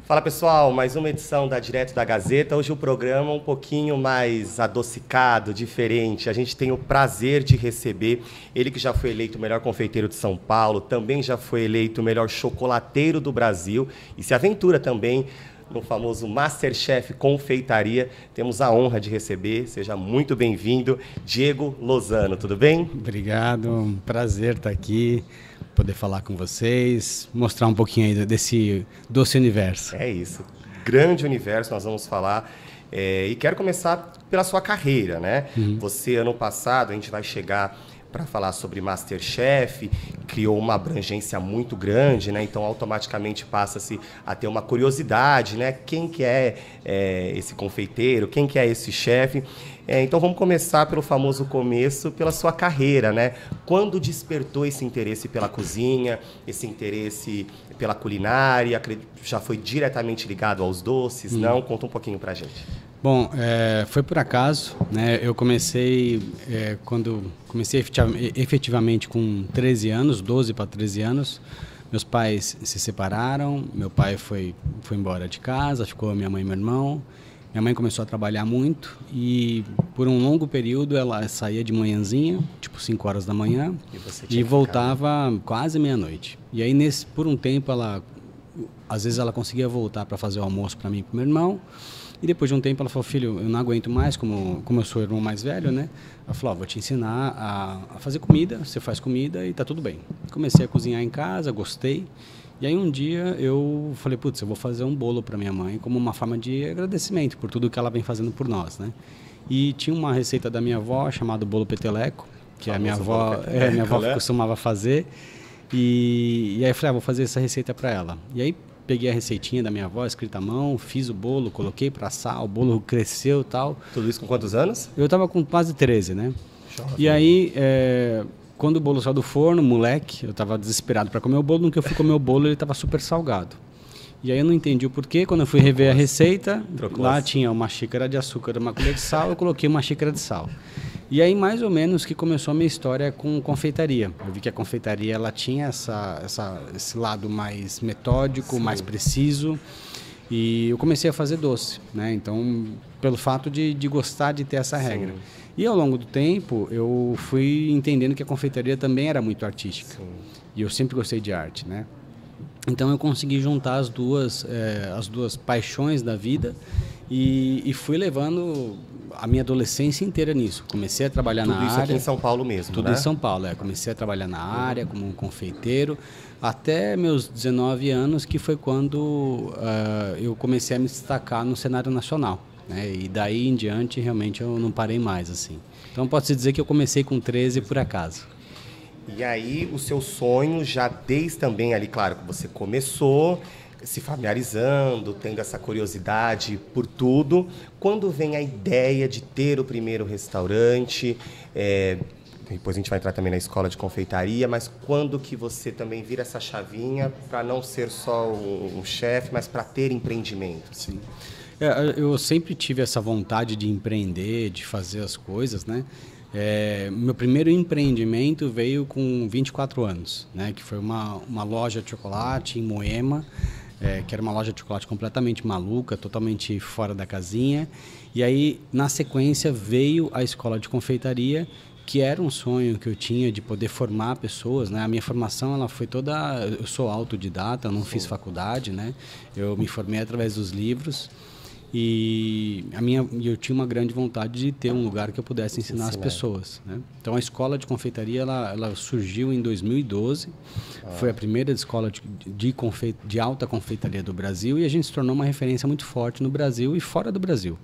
Fala pessoal, mais uma edição da Direto da Gazeta. Hoje o programa é um pouquinho mais adocicado, diferente. A gente tem o prazer de receber ele que já foi eleito o melhor confeiteiro de São Paulo, também já foi eleito o melhor chocolateiro do Brasil e se aventura também no famoso Masterchef Confeitaria. Temos a honra de receber, seja muito bem-vindo, Diego Lozano, tudo bem? Obrigado, um prazer estar aqui, poder falar com vocês, mostrar um pouquinho aí desse doce universo. É isso, grande universo nós vamos falar. E quero começar pela sua carreira, né? Você, ano passado, a gente vai chegar para falar sobre Masterchef, criou uma abrangência muito grande, né? Então automaticamente passa-se a ter uma curiosidade, né? Quem que é, esse confeiteiro, quem que é esse chefe? Então vamos começar pelo famoso começo, pela sua carreira, né? Quando despertou esse interesse pela cozinha, esse interesse pela culinária? Já foi diretamente ligado aos doces? Não? Conta um pouquinho pra gente. Bom, foi por acaso, né? Eu comecei, quando comecei efetivamente com 13 anos, 12 para 13 anos, meus pais se separaram, meu pai foi embora de casa, ficou minha mãe e meu irmão. Minha mãe começou a trabalhar muito e por um longo período ela saía de manhãzinha, tipo 5 horas da manhã, e voltava quase meia-noite. E aí, por um tempo, às vezes ela conseguia voltar para fazer o almoço para mim e para meu irmão. E depois de um tempo ela falou: filho, eu não aguento mais, como eu sou o irmão mais velho, né? Ela falou: vou te ensinar a fazer comida, você faz comida e tá tudo bem. Comecei a cozinhar em casa, gostei. E aí um dia eu falei: putz, eu vou fazer um bolo para minha mãe como uma forma de agradecimento por tudo que ela vem fazendo por nós, né? E tinha uma receita da minha avó chamada bolo peteleco, que a minha avó costumava fazer. E aí eu falei: vou fazer essa receita para ela. E aí peguei a receitinha da minha avó, escrita à mão, fiz o bolo, coloquei para assar, o bolo cresceu e tal. Tudo isso com quantos anos? Eu estava com quase 13, né? E aí, quando o bolo saiu do forno, moleque, eu estava desesperado para comer o bolo. No que eu fui comer o bolo, ele estava super salgado. E aí eu não entendi o porquê. Quando eu fui rever a receita, lá tinha uma xícara de açúcar, uma colher de sal, eu coloquei uma xícara de sal. E aí, mais ou menos, que começou a minha história com confeitaria. Eu vi que a confeitaria ela tinha esse lado mais metódico, mais preciso. E eu comecei a fazer doce, né? Então, pelo fato de gostar de ter essa regra. E ao longo do tempo, eu fui entendendo que a confeitaria também era muito artística. E eu sempre gostei de arte, né? Então, eu consegui juntar as duas paixões da vida e fui levando a minha adolescência inteira nisso. Comecei a trabalhar na área. Tudo isso aqui em São Paulo mesmo, Tudo né? em São Paulo, Comecei a trabalhar na área como um confeiteiro até meus 19 anos, que foi quando eu comecei a me destacar no cenário nacional, né? E daí em diante, realmente, eu não parei mais, assim. Então, pode-se dizer que eu comecei com 13 por acaso. E aí, o seu sonho, já desde também ali, claro, que você começou se familiarizando, tendo essa curiosidade por tudo. Quando vem a ideia de ter o primeiro restaurante, depois a gente vai entrar também na escola de confeitaria, mas quando que você também vira essa chavinha para não ser só um chefe, mas para ter empreendimento? Sim. Eu sempre tive essa vontade de empreender, de fazer as coisas, né? Meu primeiro empreendimento veio com 24 anos, né? Que foi uma loja de chocolate em Moema, que era uma loja de chocolate completamente maluca, totalmente fora da casinha. E aí, na sequência, veio a escola de confeitaria, que era um sonho que eu tinha de poder formar pessoas, né? A minha formação ela foi toda... Eu sou autodidata, eu não fiz faculdade, né? Eu me formei através dos livros. E eu tinha uma grande vontade de ter um lugar que eu pudesse ensinar as pessoas, né? Então a escola de confeitaria ela surgiu em 2012, foi a primeira escola de alta confeitaria do Brasil e a gente se tornou uma referência muito forte no Brasil e fora do Brasil.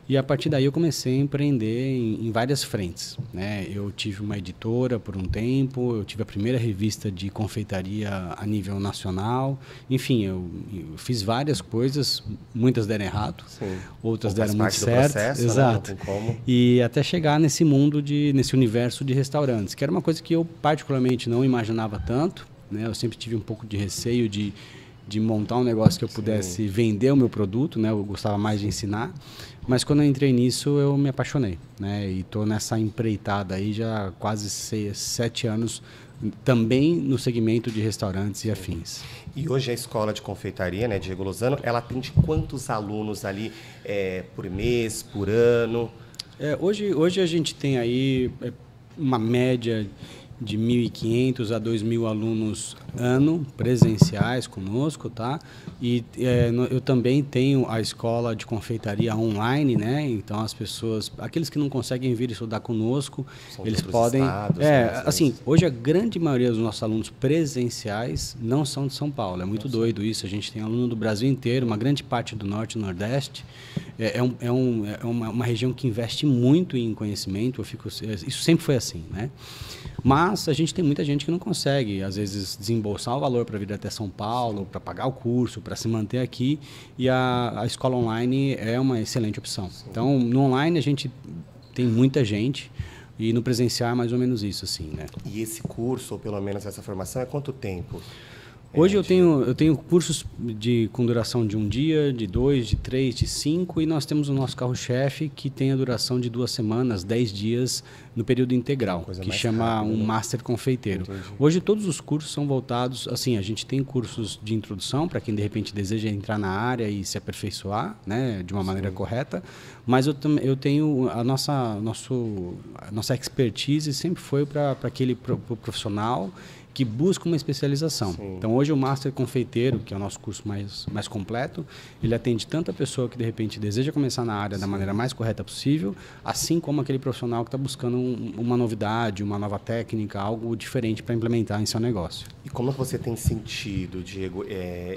E a partir daí eu comecei a empreender em várias frentes, né? Eu tive uma editora por um tempo, eu tive a primeira revista de confeitaria a nível nacional, enfim, eu fiz várias coisas, muitas deram errado. Sim. Outras deram muito certo. Processo, exato. Né? Como. E até chegar nesse mundo, nesse universo de restaurantes, que era uma coisa que eu particularmente não imaginava tanto, né? Eu sempre tive um pouco de receio de montar um negócio que eu pudesse vender o meu produto, né? Eu gostava mais de ensinar. Mas quando eu entrei nisso, eu me apaixonei, né? E estou nessa empreitada aí já há quase 7 anos também no segmento de restaurantes e afins. E hoje a escola de confeitaria, né, Diego Lozano, ela atende quantos alunos ali por mês, por ano? Hoje a gente tem aí uma média de 1.500 a 2.000 alunos ano presenciais conosco, tá? E eu também tenho a escola de confeitaria online, né? Então as pessoas, aqueles que não conseguem vir estudar conosco, eles podem. Assim, hoje a grande maioria dos nossos alunos presenciais não são de São Paulo. É muito doido isso. A gente tem aluno do Brasil inteiro, uma grande parte do Norte e Nordeste. É uma região que investe muito em conhecimento. Isso sempre foi assim, né? Mas a gente tem muita gente que não consegue, às vezes, desembolsar o valor para vir até São Paulo, para pagar o curso, para se manter aqui. E a escola online é uma excelente opção. Sim. Então, no online a gente tem muita gente e no presencial é mais ou menos isso, assim, né? E esse curso, ou pelo menos essa formação, é quanto tempo? Hoje eu tenho cursos com duração de 1 dia, de 2, de 3, de 5, e nós temos o nosso carro-chefe que tem a duração de 2 semanas, 10 dias no período integral, que chama rápida, um Master Confeiteiro. Entendi. Hoje todos os cursos são voltados, assim, a gente tem cursos de introdução para quem de repente deseja entrar na área e se aperfeiçoar, né, de uma maneira correta, mas eu tenho a nossa expertise sempre foi para aquele profissional que busca uma especialização. Sim. Então, hoje o Master Confeiteiro, que é o nosso curso mais completo, ele atende tanto a pessoa que, de repente, deseja começar na área da maneira mais correta possível, assim como aquele profissional que está buscando uma novidade, uma nova técnica, algo diferente para implementar em seu negócio. E como você tem sentido, Diego,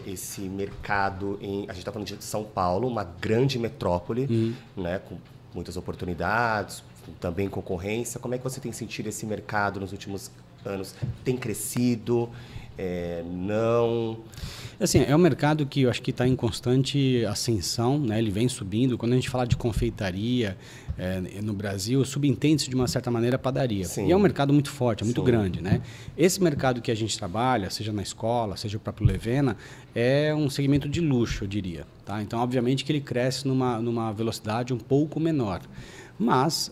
esse mercado a gente está falando de São Paulo, uma grande metrópole, né, com muitas oportunidades, também concorrência. Como é que você tem sentido esse mercado nos últimos anos? Tem crescido? Não? Assim, é um mercado que eu acho que está em constante ascensão, né? Ele vem subindo. Quando a gente fala de confeitaria no Brasil, subentende-se de uma certa maneira a padaria. Sim. E é um mercado muito forte, é muito grande, né? Esse mercado que a gente trabalha, seja na escola, seja o próprio Levena, é um segmento de luxo, eu diria. Tá? Então, obviamente que ele cresce numa velocidade um pouco menor. Mas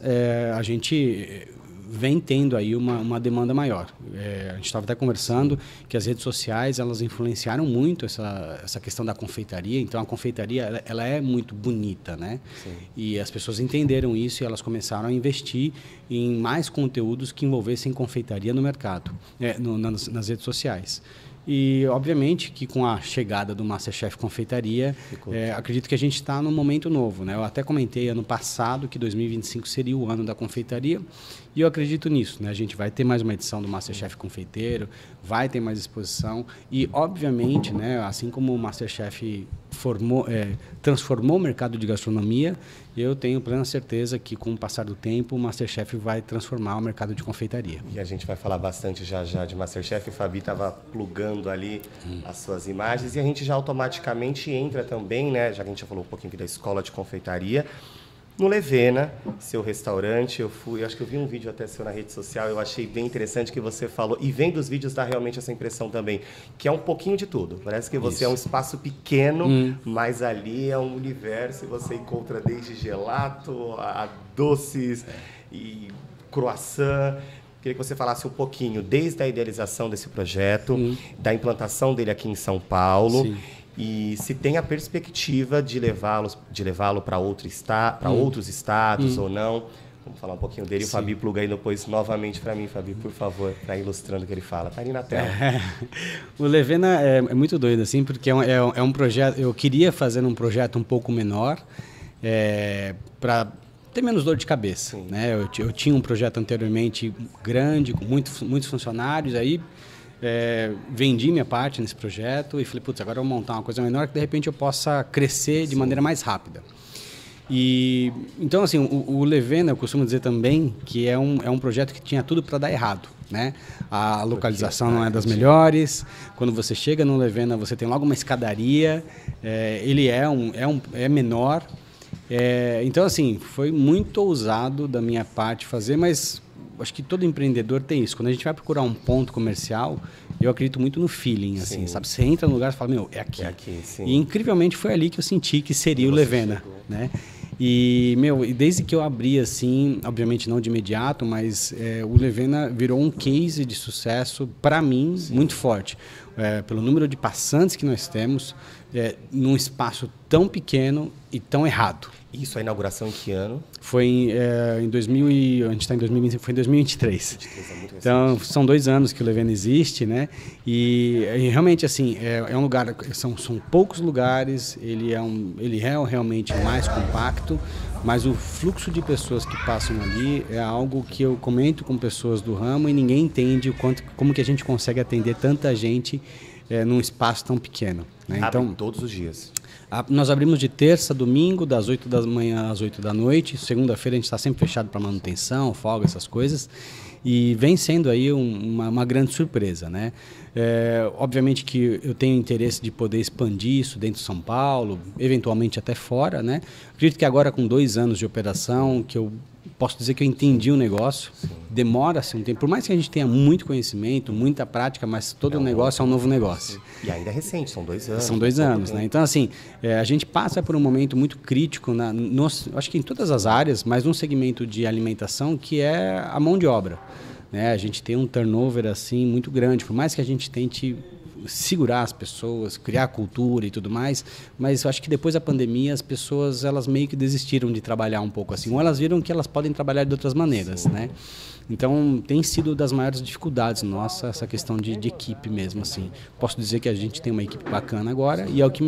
a gente vem tendo aí uma demanda maior. A gente estava até conversando que as redes sociais elas influenciaram muito essa questão da confeitaria. Então, a confeitaria ela é muito bonita, né? Sim. E as pessoas entenderam isso e elas começaram a investir em mais conteúdos que envolvessem confeitaria no mercado, nas redes sociais. E, obviamente, que com a chegada do MasterChef Confeitaria, acredito que a gente está num momento novo, né? Eu até comentei ano passado que 2025 seria o ano da confeitaria e eu acredito nisso, né? A gente vai ter mais uma edição do MasterChef Confeiteiro, vai ter mais exposição e, obviamente, né, assim como o MasterChef transformou o mercado de gastronomia, eu tenho plena certeza que, com o passar do tempo, o MasterChef vai transformar o mercado de confeitaria. E a gente vai falar bastante já de MasterChef. O Fabi estava plugando ali as suas imagens e a gente já automaticamente entra também, né? Já que a gente já falou um pouquinho aqui da escola de confeitaria, no Levena, seu restaurante. Acho que eu vi um vídeo até seu na rede social, eu achei bem interessante que você falou, e vem dos vídeos dá realmente essa impressão também, que é um pouquinho de tudo. Parece que você é um espaço pequeno, mas ali é um universo e você encontra desde gelato a doces e croissant. Queria que você falasse um pouquinho desde a idealização desse projeto, da implantação dele aqui em São Paulo. Sim. E se tem a perspectiva de levá-lo para outros estados ou não. Vamos falar um pouquinho dele. Sim. O Fabi pluga aí depois novamente para mim, Fabi, por favor, para ilustrando o que ele fala. Está ali na tela. O Levena é muito doido, assim, porque é um projeto... Eu queria fazer um projeto um pouco menor para ter menos dor de cabeça. Né? Eu tinha um projeto anteriormente grande, com muitos funcionários, aí... vendi minha parte nesse projeto e falei, putz, agora eu vou montar uma coisa menor que de repente eu possa crescer de maneira mais rápida. E então, assim, o Levena, eu costumo dizer também que é um projeto que tinha tudo para dar errado, né? A localização não é das melhores. Quando você chega no Levena, você tem logo uma escadaria, ele é menor. Então, assim, foi muito ousado da minha parte fazer, mas acho que todo empreendedor tem isso. Quando a gente vai procurar um ponto comercial, eu acredito muito no feeling, assim, sabe? Você entra no lugar e fala, meu, é aqui. Sim. E incrivelmente foi ali que eu senti que seria o Levena, né? E, e desde que eu abri, assim, obviamente não de imediato, mas o Levena virou um case de sucesso, para mim, muito forte. Pelo número de passantes que nós temos, num espaço tão pequeno e tão errado. Isso, a inauguração em que ano? Foi em 2000 a gente está em 2020, foi em 2023. 23, é muito então, recente. são 2 anos que o Levena existe, né? E realmente, assim, é um lugar, são poucos lugares, ele é realmente mais compacto, mas o fluxo de pessoas que passam ali é algo que eu comento com pessoas do ramo e ninguém entende como que a gente consegue atender tanta gente num espaço tão pequeno. Né? Então, todos os dias. Nós abrimos de terça a domingo, das 8 da manhã às 8 da noite. Segunda-feira a gente está sempre fechado para manutenção, folga, essas coisas. E vem sendo aí uma grande surpresa, né? Obviamente que eu tenho interesse de poder expandir isso dentro de São Paulo, eventualmente até fora, né? Acredito que agora com 2 anos de operação, que eu posso dizer que eu entendi o negócio, demora-se um tempo. Por mais que a gente tenha muito conhecimento, muita prática, mas todo negócio é um novo negócio. E ainda é recente, são 2 anos. São 2 anos, né? Então, assim, a gente passa por um momento muito crítico, acho que em todas as áreas, mas num segmento de alimentação, que é a mão de obra. Né? A gente tem um turnover assim, muito grande, por mais que a gente tente segurar as pessoas, criar cultura e tudo mais, mas eu acho que depois da pandemia as pessoas elas meio que desistiram de trabalhar um pouco assim, ou elas viram que elas podem trabalhar de outras maneiras, né? Então tem sido das maiores dificuldades nossa essa questão de equipe mesmo assim. Posso dizer que a gente tem uma equipe bacana agora e é o que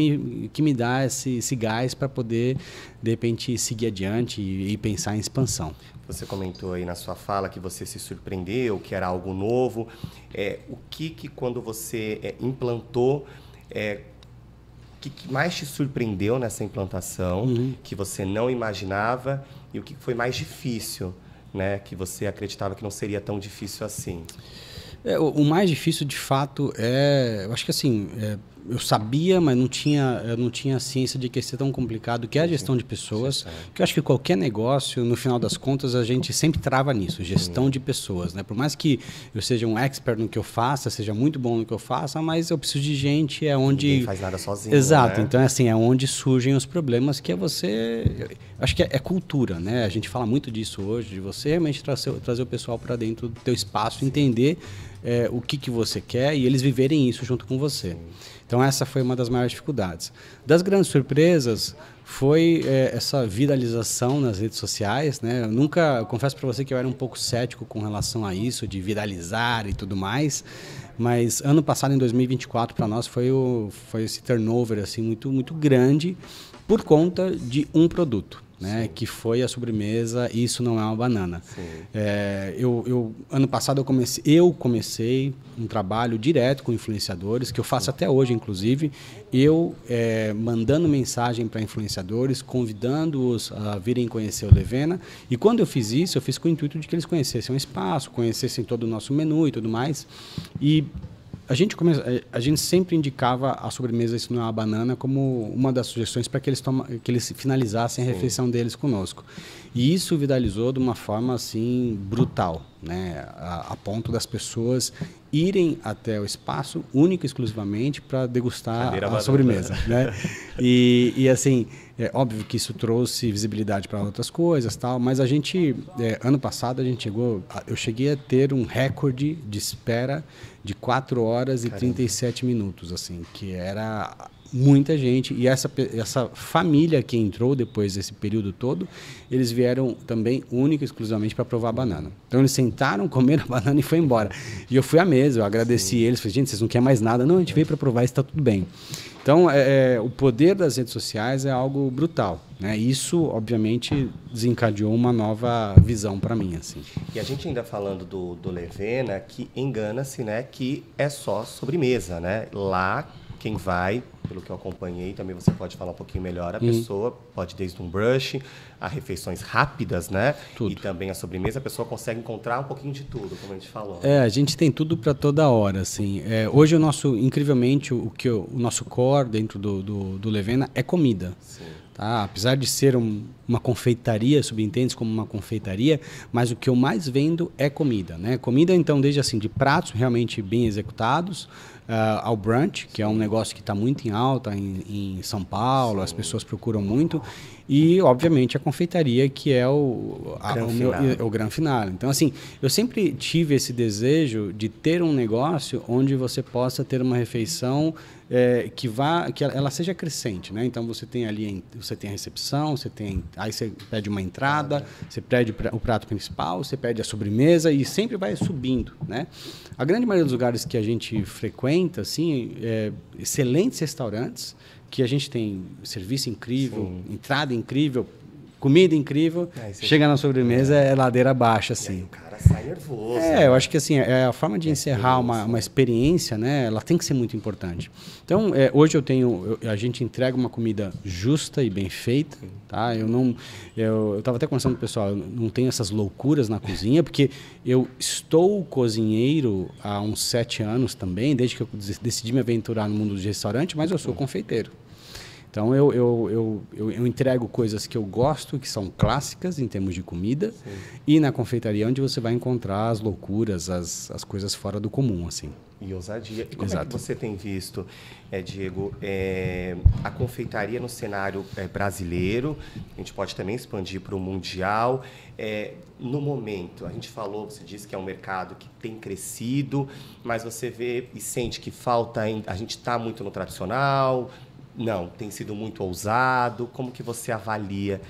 me dá esse gás para poder de repente seguir adiante e pensar em expansão. Você comentou aí na sua fala que você se surpreendeu, que era algo novo. O que quando você implantou, o que mais te surpreendeu nessa implantação, que você não imaginava, e o que foi mais difícil, né, que você acreditava que não seria tão difícil assim? O mais difícil, de fato, eu acho que assim, eu sabia, mas eu não tinha ciência de que ia ser tão complicado, que é a gestão de pessoas, que eu acho que qualquer negócio, no final das contas, a gente sempre trava nisso, gestão de pessoas, né? Por mais que eu seja um expert no que eu faça, seja muito bom no que eu faça, mas eu preciso de gente, é onde... Ninguém faz nada sozinho, Exato, né? então assim, é onde surgem os problemas, que é você... Acho que é cultura, né? A gente fala muito disso hoje, de você realmente trazer o pessoal para dentro do teu espaço, entender o que você quer e eles viverem isso junto com você. Então essa foi uma das maiores dificuldades. Das grandes surpresas foi essa viralização nas redes sociais, né? Eu confesso para você que eu era um pouco cético com relação a isso, de viralizar e tudo mais, mas ano passado, em 2024, para nós foi esse turnover assim, muito, muito grande por conta de um produto. Né, que foi a sobremesa Isso Não É Uma Banana. Ano passado eu comecei um trabalho direto com influenciadores, que eu faço até hoje, inclusive, mandando mensagem para influenciadores, convidando-os a virem conhecer o Levena, e quando eu fiz isso, eu fiz com o intuito de que eles conhecessem o espaço, conhecessem todo o nosso menu e tudo mais, e a gente sempre indicava a sobremesa Isso Não É Uma Banana como uma das sugestões para que eles finalizassem a refeição deles conosco. E isso viralizou de uma forma assim brutal, né? A ponto das pessoas irem até o espaço única e exclusivamente para degustar a sobremesa, né? E assim, é óbvio que isso trouxe visibilidade para outras coisas, tal, mas a gente, ano passado eu cheguei a ter um recorde de espera de 4 horas e 37 minutos, assim, que era muita gente, e essa família que entrou depois desse período todo, eles vieram também única e exclusivamente para provar a banana. Então eles sentaram, comeram a banana e foi embora. E eu fui à mesa, eu agradeci eles, falei, gente, vocês não querem mais nada? Não, a gente veio para provar, está tudo bem. Então, o poder das redes sociais é algo brutal, né? Isso, obviamente, desencadeou uma nova visão para mim, assim. E a gente ainda falando do Levena, que engana-se, né, que é só sobremesa, né? Lá, quem vai, pelo que eu acompanhei, também você pode falar um pouquinho melhor, a pessoa pode desde um brush, a refeições rápidas, né? Tudo. E também a sobremesa, a pessoa consegue encontrar um pouquinho de tudo, como a gente falou. A gente tem tudo para toda hora, assim. Hoje incrivelmente, o nosso core dentro do Levena é comida. Sim. Tá? Apesar de ser uma confeitaria, subentende-se como uma confeitaria, mas o que eu mais vendo é comida, né? Comida, então, desde assim, de pratos realmente bem executados, ao brunch, que é um negócio que está muito em alta em São Paulo, as pessoas procuram muito, e, obviamente, a confeitaria, que é o gran finale. Então, assim, eu sempre tive esse desejo de ter um negócio onde você possa ter uma refeição que ela seja crescente, né? Então, você tem ali, você tem a recepção, aí você pede uma entrada, você pede o prato principal, você pede a sobremesa e sempre vai subindo, né? A grande maioria dos lugares que a gente frequenta, assim, excelentes restaurantes, que a gente tem serviço incrível, entrada incrível, comida incrível, chega na sobremesa, é ladeira abaixo, assim. E aí o cara sai nervoso. Eu acho que assim, a forma de encerrar uma experiência, né, ela tem que ser muito importante. Então, hoje a gente entrega uma comida justa e bem feita, tá? Eu estava até conversando com o pessoal, eu não tenho essas loucuras na cozinha, porque eu estou cozinheiro há uns 7 anos também, desde que eu decidi me aventurar no mundo de restaurante, mas eu sou confeiteiro. Então, eu entrego coisas que eu gosto, que são clássicas em termos de comida, e na confeitaria onde você vai encontrar as loucuras, as coisas fora do comum, assim. E ousadia. E como é que você tem visto, Diego, a confeitaria no cenário brasileiro? A gente pode também expandir para o mundial. No momento, a gente falou, você disse que é um mercado que tem crescido, mas você vê e sente que falta, a gente está muito no tradicional. Não, tem sido muito ousado. Como que você avalia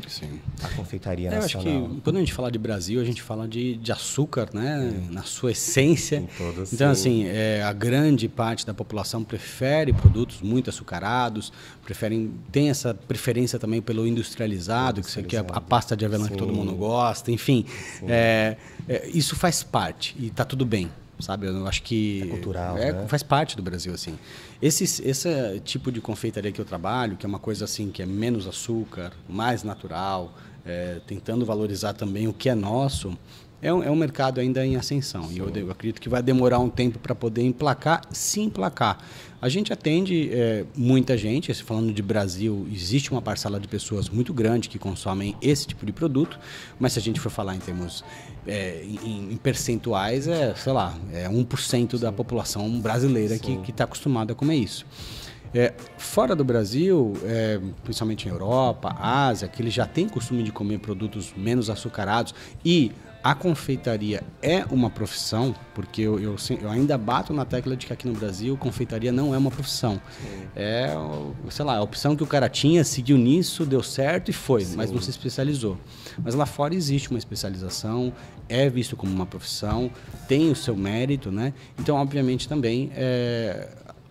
a confeitaria nacional? Eu acho que quando a gente fala de Brasil, a gente fala de açúcar, né? Na sua essência. Então, assim, a grande parte da população prefere produtos muito açucarados, tem essa preferência também pelo industrializado, que é a pasta de avelã que todo mundo gosta, enfim. Isso faz parte e está tudo bem. Sabe, eu acho que cultural, né? Faz parte do Brasil, assim. Esse tipo de confeitaria que eu trabalho, que é uma coisa assim que é menos açúcar, mais natural, tentando valorizar também o que é nosso, é um mercado ainda em ascensão. E eu acredito que vai demorar um tempo para poder emplacar, se emplacar. A gente atende muita gente, falando de Brasil, existe uma parcela de pessoas muito grande que consomem esse tipo de produto, mas se a gente for falar em termos em percentuais, sei lá, 1% da população brasileira que está acostumada a comer isso. Fora do Brasil, principalmente em Europa, Ásia, que eles já têm costume de comer produtos menos açucarados, e a confeitaria é uma profissão, porque eu ainda bato na tecla de que aqui no Brasil confeitaria não é uma profissão. Sei lá, a opção que o cara tinha, seguiu nisso, deu certo e foi, mas não se especializou. Mas lá fora existe uma especialização, é visto como uma profissão, tem o seu mérito, né? Então, obviamente, também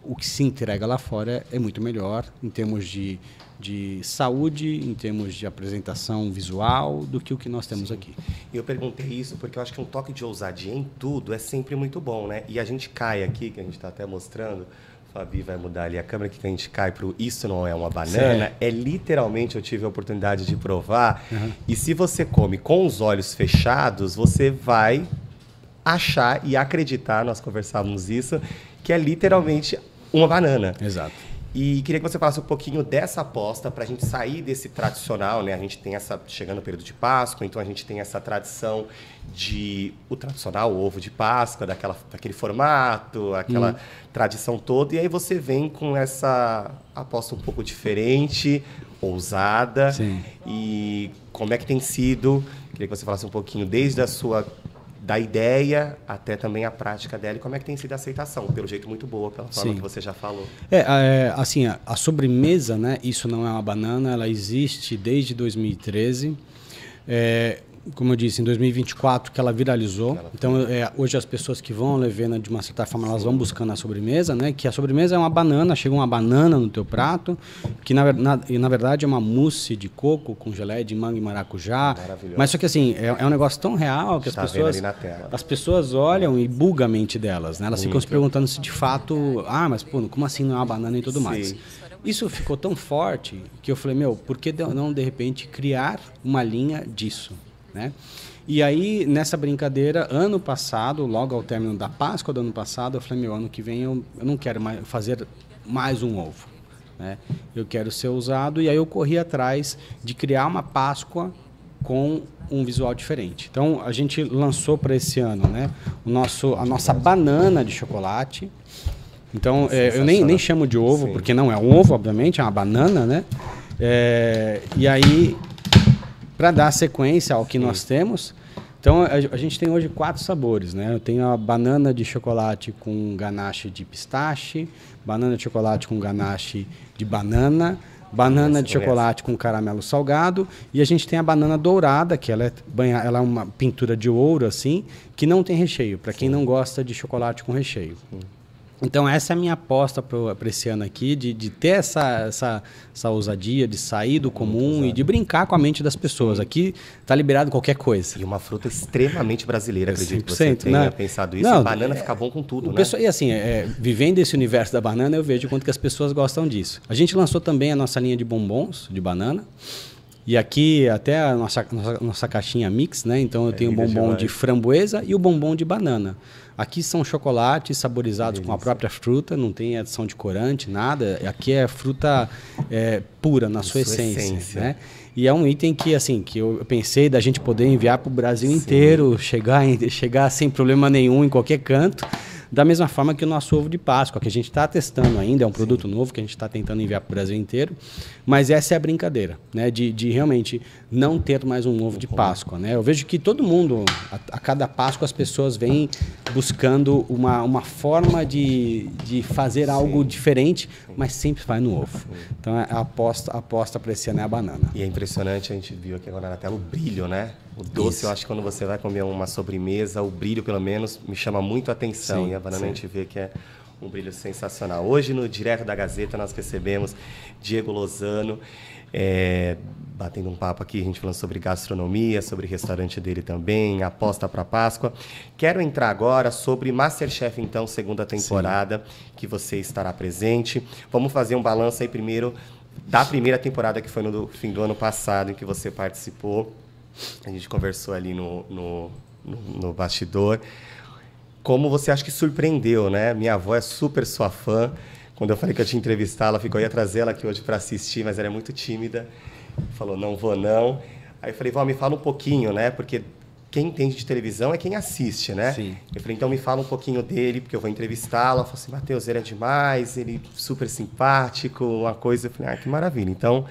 o que se entrega lá fora é muito melhor em termos de saúde, em termos de apresentação visual, do que o que nós temos aqui. Eu perguntei isso porque eu acho que um toque de ousadia em tudo é sempre muito bom, né? E a gente cai aqui, que a gente está até mostrando, o Fabi vai mudar ali a câmera, que a gente cai para o isso não é uma banana, literalmente, eu tive a oportunidade de provar, e se você come com os olhos fechados, você vai achar e acreditar, nós conversávamos isso, que é literalmente uma banana. Exato. E queria que você falasse um pouquinho dessa aposta para a gente sair desse tradicional, né? A gente tem chegando o período de Páscoa, então a gente tem essa tradição o tradicional ovo de Páscoa, daquele formato, aquela tradição toda, e aí você vem com essa aposta um pouco diferente, ousada. Sim. E como é que tem sido? Queria que você falasse um pouquinho desde da ideia até também a prática dela, e como é que tem sido a aceitação, pelo jeito muito boa, pela forma que você já falou. Assim, a sobremesa, né, isso não é uma banana, ela existe desde 2013, como eu disse, em 2024 que ela viralizou. Então, hoje as pessoas que vão à Levena, de uma certa forma, elas vão buscando a sobremesa, né? Que a sobremesa é uma banana, chega uma banana no teu prato, que na verdade é uma mousse de coco com geleia de manga e maracujá. Mas só que assim, é um negócio tão real que as pessoas olham e bugam a mente delas, né? Elas ficam se perguntando se de fato, mas pô, como assim não é uma banana e tudo mais. Isso ficou tão forte que eu falei, por que não de repente criar uma linha disso? Né? E aí, nessa brincadeira, ano passado, logo ao término da Páscoa do ano passado, eu falei, ano que vem eu não quero mais fazer mais um ovo. né? Eu quero ser ousado, e aí eu corri atrás de criar uma Páscoa com um visual diferente. Então, a gente lançou para esse ano, né, a nossa banana de chocolate. Então, eu nem chamo de ovo, sim, porque não é um ovo, obviamente, é uma banana, né? E aí, para dar sequência ao que sim, nós temos, então a gente tem hoje 4 sabores, né? Eu tenho a banana de chocolate com ganache de pistache, banana de chocolate com ganache de banana de chocolate com caramelo salgado, e a gente tem a banana dourada, que ela é uma pintura de ouro, assim, que não tem recheio, para quem não gosta de chocolate com recheio. Então, essa é a minha aposta para esse ano aqui, de ter essa ousadia, de sair do comum e de brincar com a mente das pessoas. Aqui está liberado qualquer coisa. E uma fruta extremamente brasileira, acredito que você tenha pensado isso. Não, e banana fica bom com tudo, né? E assim, vivendo esse universo da banana, eu vejo quanto que as pessoas gostam disso. A gente lançou também a nossa linha de bombons de banana. E aqui até a nossa caixinha mix, né? Então eu tenho o bombom de framboesa e o bombom de banana. Aqui são chocolates saborizados com a própria fruta, não tem adição de corante, nada. Aqui é fruta pura na sua essência, né? E é um item que, assim, que eu pensei da gente poder enviar para o Brasil inteiro, chegar sem problema nenhum em qualquer canto. Da mesma forma que o nosso ovo de Páscoa, que a gente está testando ainda, é um produto novo que a gente está tentando enviar para o Brasil inteiro, mas essa é a brincadeira, né? De realmente não ter mais um ovo de Páscoa, né? Eu vejo que todo mundo, a cada Páscoa, as pessoas vêm buscando uma forma de fazer algo diferente, mas sempre vai no ovo. Então, a aposta para esse ano é a banana. E é impressionante, a gente viu aqui agora na tela o brilho, né? O doce, isso. Eu acho que quando você vai comer uma sobremesa, o brilho, pelo menos, me chama muito a atenção. Sim, e a banana a gente vê que é um brilho sensacional. Hoje, no Direto da Gazeta, nós recebemos Diego Lozano, batendo um papo aqui, a gente falando sobre gastronomia, sobre o restaurante dele também, aposta para Páscoa. Quero entrar agora sobre MasterChef, então, segunda temporada, sim, que você estará presente. Vamos fazer um balanço aí primeiro da primeira temporada, que foi no fim do ano passado, em que você participou. A gente conversou ali no bastidor. Como você acha que surpreendeu, né? Minha avó é super sua fã. Quando eu falei que eu tinha entrevistar, ela ficou, eu ia trazer ela aqui hoje para assistir, mas ela é muito tímida. Falou, não vou não. Aí eu falei, vó, me fala um pouquinho, né? Porque quem entende de televisão é quem assiste, né? Sim. Eu falei, então me fala um pouquinho dele, porque eu vou entrevistá-la. Ela falou assim, Matheus, ele é demais, ele é super simpático, uma coisa. Eu falei, que maravilha. Então,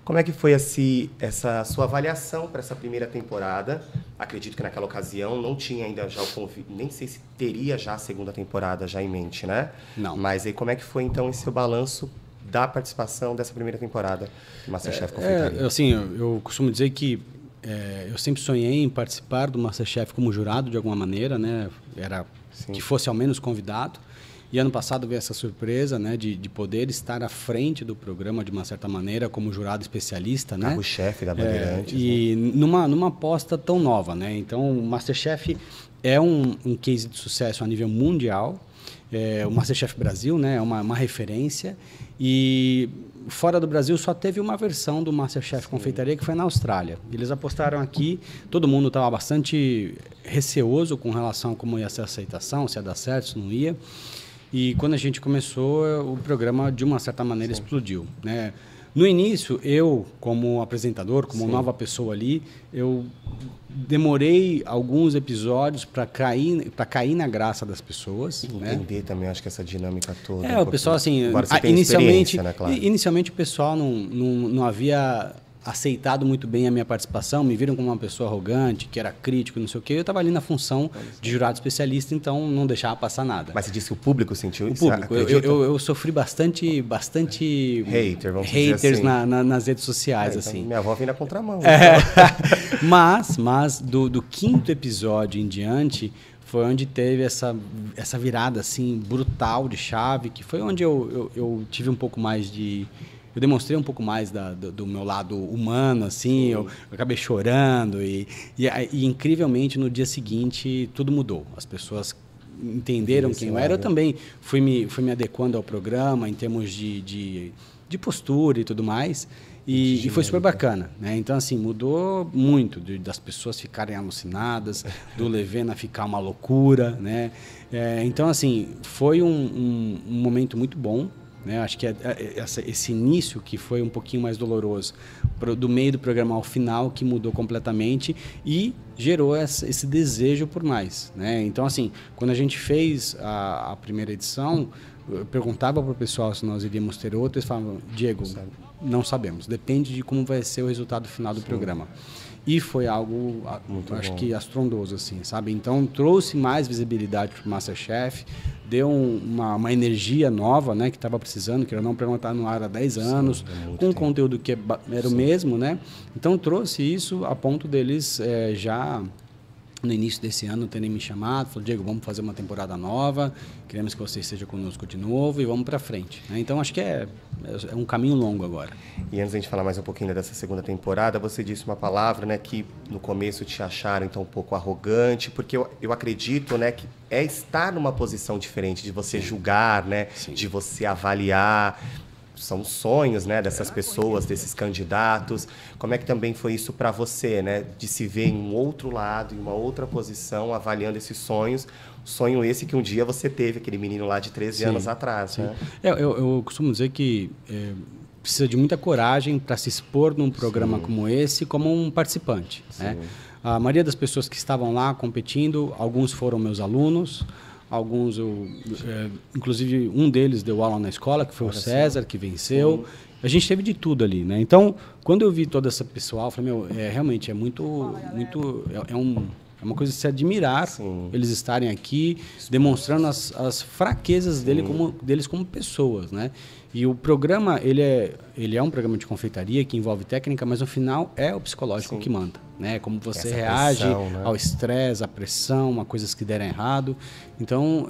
como é que foi essa sua avaliação para essa primeira temporada? Acredito que naquela ocasião não tinha ainda já o convite, nem sei se teria já a segunda temporada já em mente, né? Não. Mas aí como é que foi então esse seu balanço da participação dessa primeira temporada do MasterChef Confeitaria? Assim, eu costumo dizer que eu sempre sonhei em participar do MasterChef como jurado de alguma maneira, né? Sim. Que fosse ao menos convidado. E ano passado veio essa surpresa, né, de poder estar à frente do programa de uma certa maneira como jurado especialista, né? Carro-chefe da Bandeirantes. E né? numa aposta tão nova, né? Então, o MasterChef é um case de sucesso a nível mundial. O MasterChef Brasil, né, é uma referência. E fora do Brasil só teve uma versão do MasterChef Confeitaria, que foi na Austrália. Eles apostaram aqui, todo mundo estava bastante receoso com relação a como ia ser a aceitação, se ia dar certo, se não ia. E quando a gente começou, o programa, de uma certa maneira, sim, explodiu, né? No início, eu, como apresentador, como sim, nova pessoa ali, eu demorei alguns episódios para cair na graça das pessoas. E entender, né? Também, acho que essa dinâmica toda. O pessoal, assim, inicialmente, né, claro. Inicialmente o pessoal não havia aceitado muito bem a minha participação, me viram como uma pessoa arrogante, que era crítico, não sei o quê. Eu estava ali na função de jurado especialista, então não deixava passar nada. Mas você disse que o público sentiu isso? O público. Eu sofri bastante haters assim, nas redes sociais. Então assim. Minha avó vem na contramão. Mas do quinto episódio em diante, foi onde teve essa virada assim, brutal de chave, que foi onde eu tive um pouco mais de... Eu demonstrei um pouco mais do meu lado humano, assim, eu acabei chorando e incrivelmente, no dia seguinte, tudo mudou. As pessoas entenderam quem eu era. Eu também fui me adequando ao programa em termos de postura e tudo mais. E foi super bacana, né? Então, assim, mudou muito das pessoas ficarem alucinadas, do Levena ficar uma loucura, né? Então, assim, foi um momento muito bom. né? Acho que esse início que foi um pouquinho mais doloroso, do meio do programa ao final, que mudou completamente e gerou esse desejo por mais, né? Então, assim, quando a gente fez a primeira edição, eu perguntava para o pessoal se nós iríamos ter outro, eles falavam, Diego, não sabemos, depende de como vai ser o resultado final do programa. E foi algo, acho que estrondoso, assim, sabe? Então, trouxe mais visibilidade para o MasterChef, deu uma energia nova, né? Que estava precisando, que era não perguntar no ar há 10 anos, com um conteúdo que era o mesmo, né? Então, trouxe isso a ponto deles já... no início desse ano, terem me chamado, falou, Diego, vamos fazer uma temporada nova, queremos que você esteja conosco de novo e vamos para frente. Então, acho que é um caminho longo agora. E antes de a gente falar mais um pouquinho dessa segunda temporada, você disse uma palavra, né, que no começo te acharam então um pouco arrogante, porque eu acredito, né, que é estar numa posição diferente de você julgar, né, de você avaliar. São sonhos, né, dessas pessoas, desses candidatos. Como é que também foi isso para você, né, de se ver em um outro lado, em uma outra posição, avaliando esses sonhos? Sonho esse que um dia você teve, aquele menino lá de 13 anos atrás. Né? Eu costumo dizer que precisa de muita coragem para se expor num programa como esse, como um participante. Né? A maioria das pessoas que estavam lá competindo, alguns foram meus alunos, alguns, inclusive um deles deu aula na escola, que foi o César, que venceu. A gente teve de tudo ali, né? Então, quando eu vi toda essa pessoal, eu falei, realmente é é uma coisa de se admirar eles estarem aqui, demonstrando as fraquezas deles como pessoas, né? E o programa, ele é um programa de confeitaria que envolve técnica, mas no final é o psicológico que manda, né? Como você reage ao estresse, à pressão, a coisas que deram errado. Então,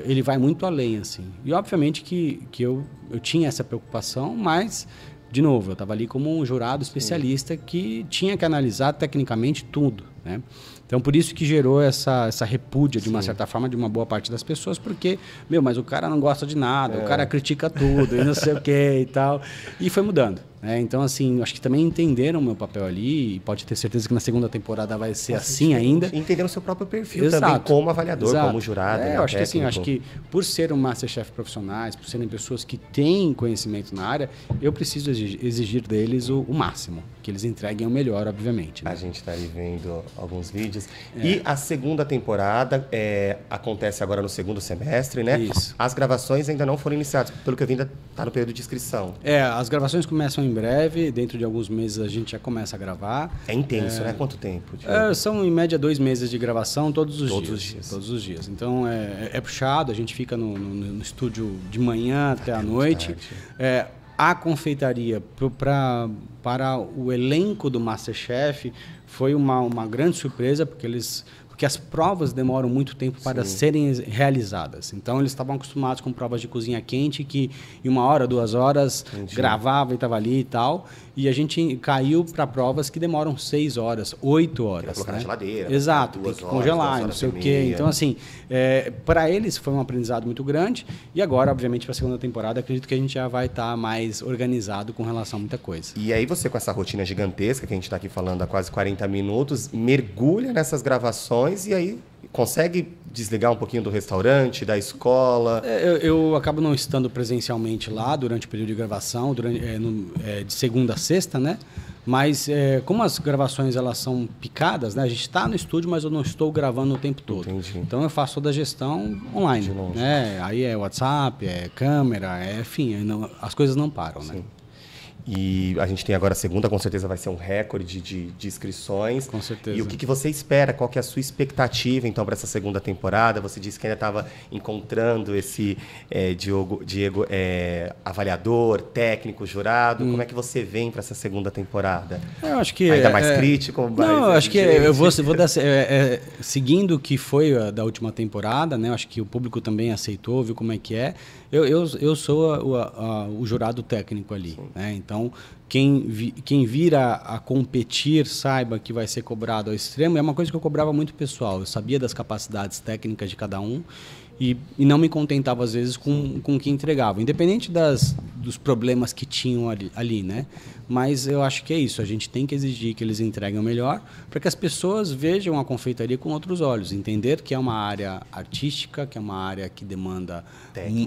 ele vai muito além, assim. E, obviamente, que eu tinha essa preocupação, mas, de novo, eu estava ali como um jurado especialista que tinha que analisar tecnicamente tudo, né? Então, por isso que gerou essa repúdia, de uma certa forma, de uma boa parte das pessoas, porque, mas o cara não gosta de nada, o cara critica tudo, e não sei o quê e tal. E foi mudando. Então, assim, acho que também entenderam o meu papel ali, e pode ter certeza que na segunda temporada vai ser assim ainda. Entenderam o seu próprio perfil também, como avaliador, como jurado. Eu acho que assim, acho que por ser um Masterchef profissionais, por serem pessoas que têm conhecimento na área, eu preciso exigir deles o máximo, que eles entreguem o melhor, obviamente. Né? A gente está aí vendo alguns vídeos. E a segunda temporada acontece agora no segundo semestre, né? Isso. As gravações ainda não foram iniciadas, pelo que eu vi, ainda está no período de inscrição. As gravações começam em breve, dentro de alguns meses a gente já começa a gravar. É intenso, né? Quanto tempo? São, em média, 2 meses de gravação todos os dias. Todos os dias. Então, é puxado, a gente fica no estúdio de manhã até a noite. A confeitaria para o elenco do MasterChef foi uma grande surpresa, porque as provas demoram muito tempo para serem realizadas. Então, eles estavam acostumados com provas de cozinha quente, que em 1 hora, 2 horas, gravava e estava ali e tal. E a gente caiu para provas que demoram 6 horas, 8 horas. Colocar na geladeira. Exato, tem que congelar, não sei o quê. Então, assim, para eles foi um aprendizado muito grande. E agora, obviamente, para a segunda temporada, acredito que a gente já vai estar mais organizado com relação a muita coisa. E aí você, com essa rotina gigantesca, que a gente está aqui falando há quase 40 minutos, mergulha nessas gravações e aí consegue desligar um pouquinho do restaurante, da escola? Eu acabo não estando presencialmente lá durante o período de gravação, de segunda a sexta, né? Mas como as gravações elas são picadas, né? A gente está no estúdio, mas eu não estou gravando o tempo todo. Entendi. Então eu faço toda a gestão online, né? Aí é WhatsApp, é câmera, enfim, as coisas não param, né? E a gente tem agora a segunda, com certeza vai ser um recorde de inscrições. Com certeza. E o que você espera? Qual que é a sua expectativa, então, para essa segunda temporada? Você disse que ainda estava encontrando esse Diego avaliador, técnico, jurado. Como é que você vem para essa segunda temporada? Eu acho que ainda mais crítico? Não, acho que eu vou dar... seguindo o que foi da última temporada, né? Acho que o público também aceitou, viu como é que é. Eu sou o jurado técnico ali, né? Então, quem vir a competir saiba que vai ser cobrado ao extremo. É uma coisa que eu cobrava muito pessoal. Eu sabia das capacidades técnicas de cada um e não me contentava, às vezes, com o que entregava, independente dos problemas que tinham ali, né? Mas eu acho que é isso, a gente tem que exigir que eles entreguem o melhor para que as pessoas vejam a confeitaria com outros olhos, entender que é uma área artística, que é uma área que demanda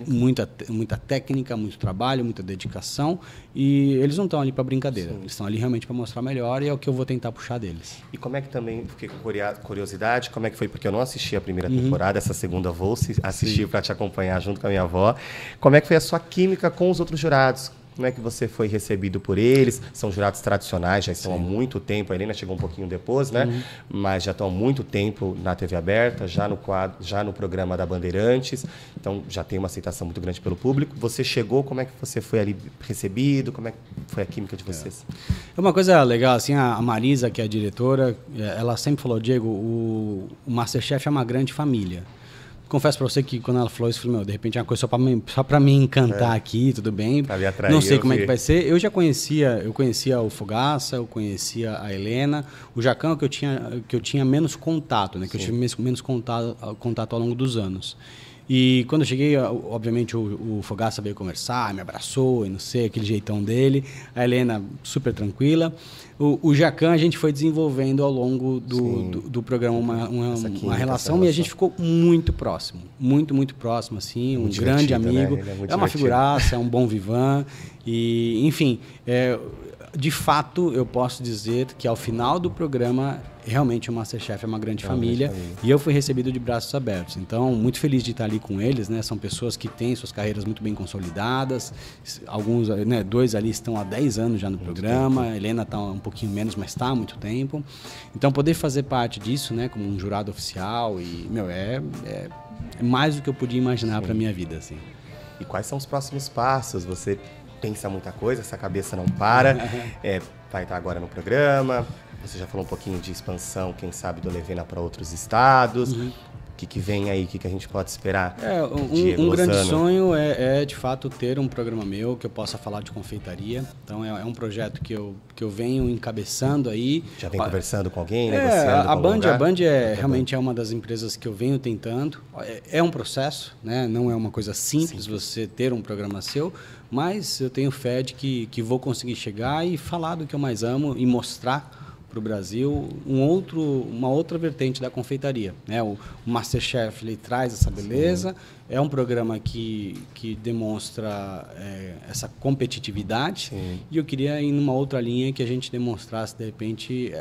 muita técnica, muito trabalho, muita dedicação, e eles não estão ali para brincadeira, eles estão ali realmente para mostrar melhor, e é o que eu vou tentar puxar deles. E como é que também, fiquei com curiosidade, como é que foi, porque eu não assisti a primeira temporada, essa segunda vou assistir para te acompanhar junto com a minha avó, como é que foi a sua química com os outros jurados? Como é que você foi recebido por eles? São jurados tradicionais, já estão há muito tempo. A Helena chegou um pouquinho depois, né? Mas já estão há muito tempo na TV aberta, já no programa da Bandeirantes. Então, já tem uma aceitação muito grande pelo público. Você chegou, como é que você foi ali recebido? Como é que foi a química de vocês? É uma coisa legal, assim, a Marisa, que é a diretora, ela sempre falou, Diego, o MasterChef é uma grande família. Confesso para você que quando ela falou isso, eu falei, meu, de repente é uma coisa só para me encantar aqui, tudo bem. Não sei como é que vai ser. Eu conhecia o Fogaça, eu conhecia a Helena, o Jacão que eu tinha menos contato, né? Que eu tive menos contato ao longo dos anos. E quando eu cheguei, obviamente o Fogaça veio conversar, me abraçou, e não sei, aquele jeitão dele. A Helena super tranquila. O Jacan a gente foi desenvolvendo ao longo do programa uma relação, e a gente ficou muito próximo, muito próximo, assim, um grande amigo. Né? É uma figuraça, é um bom vivan, e enfim, de fato eu posso dizer que ao final do programa realmente o MasterChef é uma grande família, e eu fui recebido de braços abertos. Então, muito feliz de estar ali com eles, né? São pessoas que têm suas carreiras muito bem consolidadas, alguns, né, 2 ali estão há 10 anos já no programa, a Helena está um pouquinho menos, mas está há muito tempo. Então, poder fazer parte disso, né, como um jurado oficial, e, meu, é mais do que eu podia imaginar para a minha vida, assim. E quais são os próximos passos? Você pensa muita coisa, essa cabeça não para, vai estar agora no programa. Você já falou um pouquinho de expansão, quem sabe, do Levena para outros estados. O que vem aí? O que a gente pode esperar? Um grande sonho é, de fato, ter um programa meu que eu possa falar de confeitaria. Então, é um projeto que eu venho encabeçando aí. Já vem conversando com alguém, negociando a Band realmente é uma das empresas que eu venho tentando. É um processo, né? Não é uma coisa simples você ter um programa seu, mas eu tenho fé de que vou conseguir chegar e falar do que eu mais amo e mostrar para o Brasil uma outra vertente da confeitaria, né? O MasterChef, ele traz essa beleza, é um programa que demonstra essa competitividade, e eu queria ir numa outra linha que a gente demonstrasse, de repente,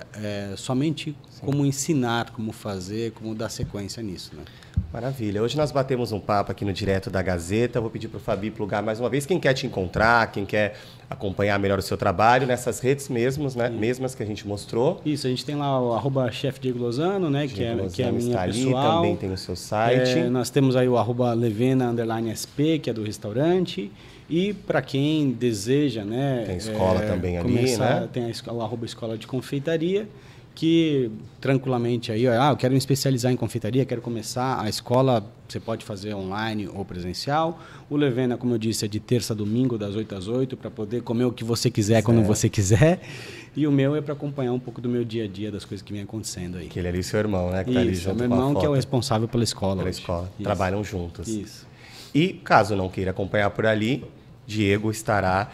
somente como ensinar, como fazer, como dar sequência nisso, né? Maravilha. Hoje nós batemos um papo aqui no Direto da Gazeta. Vou pedir para o Fabi plugar mais uma vez. Quem quer te encontrar, quem quer acompanhar melhor o seu trabalho nessas redes mesmas, né? Mesmas que a gente mostrou. Isso, a gente tem lá o @chef Diego Lozano, né? Que é a minha está pessoal. Ali, também tem o seu site. Nós temos aí o @Levena_SP, que é do restaurante. E para quem deseja, né? Tem escola também ali, né? Tem o @escola de confeitaria, que tranquilamente aí, eu quero me especializar em confeitaria, quero começar a escola, você pode fazer online ou presencial. O Levena, como eu disse, é de terça a domingo, das 8 às 8, para poder comer o que você quiser, quando você quiser. E o meu é para acompanhar um pouco do meu dia a dia, das coisas que vem acontecendo aí. Que ele é ali seu irmão, né? Que tá ali junto meu irmão, que é o responsável pela escola. Pela escola. Isso. Trabalham juntos. Isso. E caso não queira acompanhar por ali, Diego estará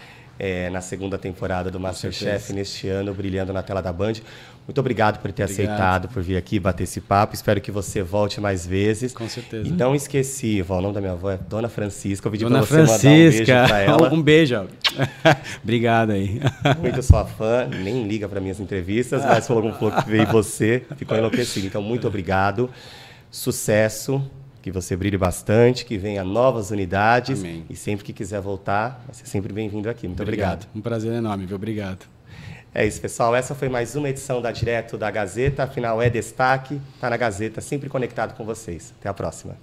na segunda temporada do MasterChef neste ano, brilhando na tela da Band. Muito obrigado por ter aceitado, por vir aqui bater esse papo. Espero que você volte mais vezes. Com certeza. E não esqueci, o nome da minha avó é Dona Francisca. Eu pedi para você mandar um beijo para ela. Um beijo. Obrigado aí. Muito sua fã, nem liga para minhas entrevistas, mas falou que veio você, ficou enlouquecido. Então, muito obrigado. Sucesso. Que você brilhe bastante, que venha novas unidades. Amém. E sempre que quiser voltar, vai ser sempre bem-vindo aqui. Muito obrigado. Um prazer enorme, viu? Obrigado. É isso, pessoal. Essa foi mais uma edição da Direto da Gazeta. Afinal, é destaque. Está na Gazeta, sempre conectado com vocês. Até a próxima.